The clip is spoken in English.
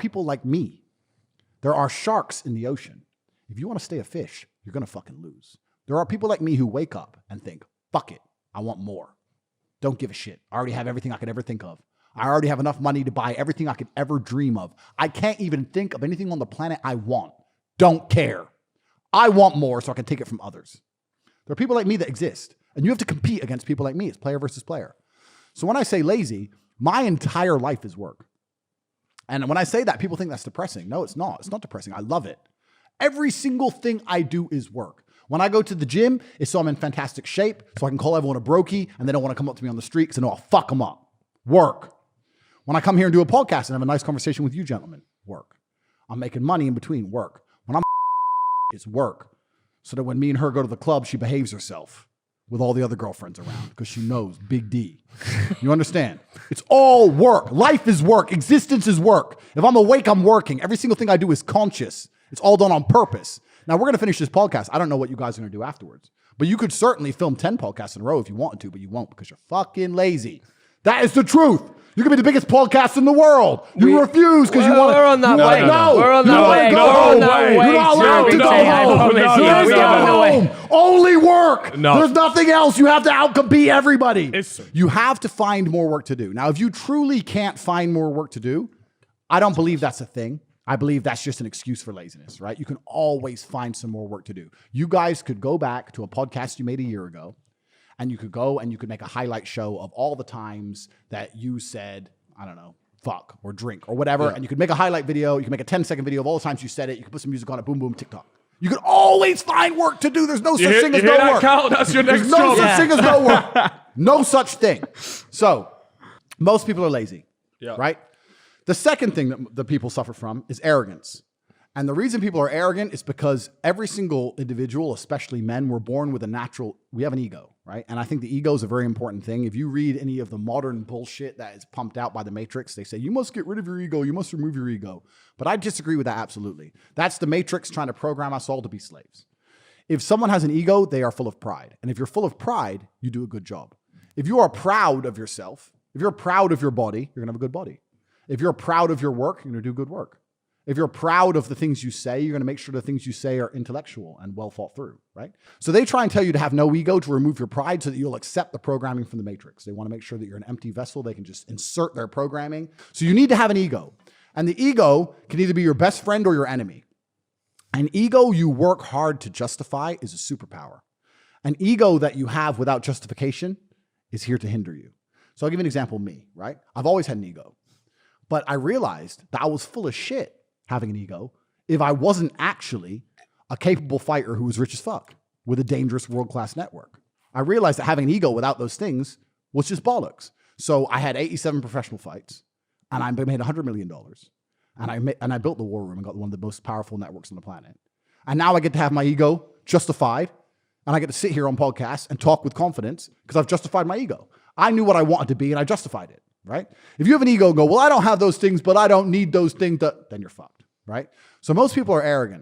people like me. There are sharks in the ocean. If you want to stay a fish, you're going to fucking lose. There are people like me who wake up and think, fuck it, I want more. Don't give a shit. I already have everything I could ever think of. I already have enough money to buy everything I could ever dream of. I can't even think of anything on the planet I want. Don't care. I want more so I can take it from others. There are people like me that exist, and you have to compete against people like me. It's player versus player. So when I say lazy, my entire life is work. And when I say that, people think that's depressing. No, it's not. It's not depressing. I love it. Every single thing I do is work. When I go to the gym, it's so I'm in fantastic shape, so I can call everyone a brokey, and they don't want to come up to me on the street because I know I'll fuck them up. Work. When I come here and do a podcast and have a nice conversation with you gentlemen, work. I'm making money in between, work. When I'm it's work. So that when me and her go to the club, she behaves herself with all the other girlfriends around because she knows Big D. You understand? It's all work. Life is work. Existence is work. If I'm awake, I'm working. Every single thing I do is conscious. It's all done on purpose. Now, we're going to finish this podcast. I don't know what you guys are going to do afterwards. But you could certainly film 10 podcasts in a row if you wanted to, but you won't because you're fucking lazy. That is the truth. You can be the biggest podcast in the world. You refuse because you want to. We're on that way. No, we're on that way. Go home. You're not allowed to go home. Only work. No. There's nothing else. You have to outcompete everybody. You have to find more work to do. Now, if you truly can't find more work to do, I don't believe that's a thing. I believe that's just an excuse for laziness, right? You can always find some more work to do. You guys could go back to a podcast you made a year ago, and you could go and you could make a highlight show of all the times that you said, I don't know, fuck or drink or whatever. Yeah. And you could make a highlight video. You can make a 10-second video of all the times you said it. You can put some music on it, boom, boom, TikTok. You could always find work to do. There's no such thing as no work. Count? That's your next There's no such thing as no work. No such thing. So most people are lazy, right? The second thing that the people suffer from is arrogance. And the reason people are arrogant is because every single individual, especially men, we're born with we have an ego, right? And I think the ego is a very important thing. If you read any of the modern bullshit that is pumped out by the Matrix, they say, you must get rid of your ego. You must remove your ego. But I disagree with that absolutely. That's the Matrix trying to program us all to be slaves. If someone has an ego, they are full of pride. And if you're full of pride, you do a good job. If you are proud of yourself, if you're proud of your body, you're going to have a good body. If you're proud of your work, you're going to do good work. If you're proud of the things you say, you're going to make sure the things you say are intellectual and well thought through, right? So they try and tell you to have no ego, to remove your pride so that you'll accept the programming from the Matrix. They want to make sure that you're an empty vessel. They can just insert their programming. So you need to have an ego. And the ego can either be your best friend or your enemy. An ego you work hard to justify is a superpower. An ego that you have without justification is here to hinder you. So I'll give you an example of me, right? I've always had an ego. But I realized that I was full of shit having an ego if I wasn't actually a capable fighter who was rich as fuck with a dangerous world-class network. I realized that having an ego without those things was just bollocks. So I had 87 professional fights and I made $100 million. And I built the war room and got one of the most powerful networks on the planet. And now I get to have my ego justified and I get to sit here on podcasts and talk with confidence because I've justified my ego. I knew what I wanted to be and I justified it. Right? If you have an ego and go, well, I don't have those things, but I don't need those things, then you're fucked, right? So most people are arrogant.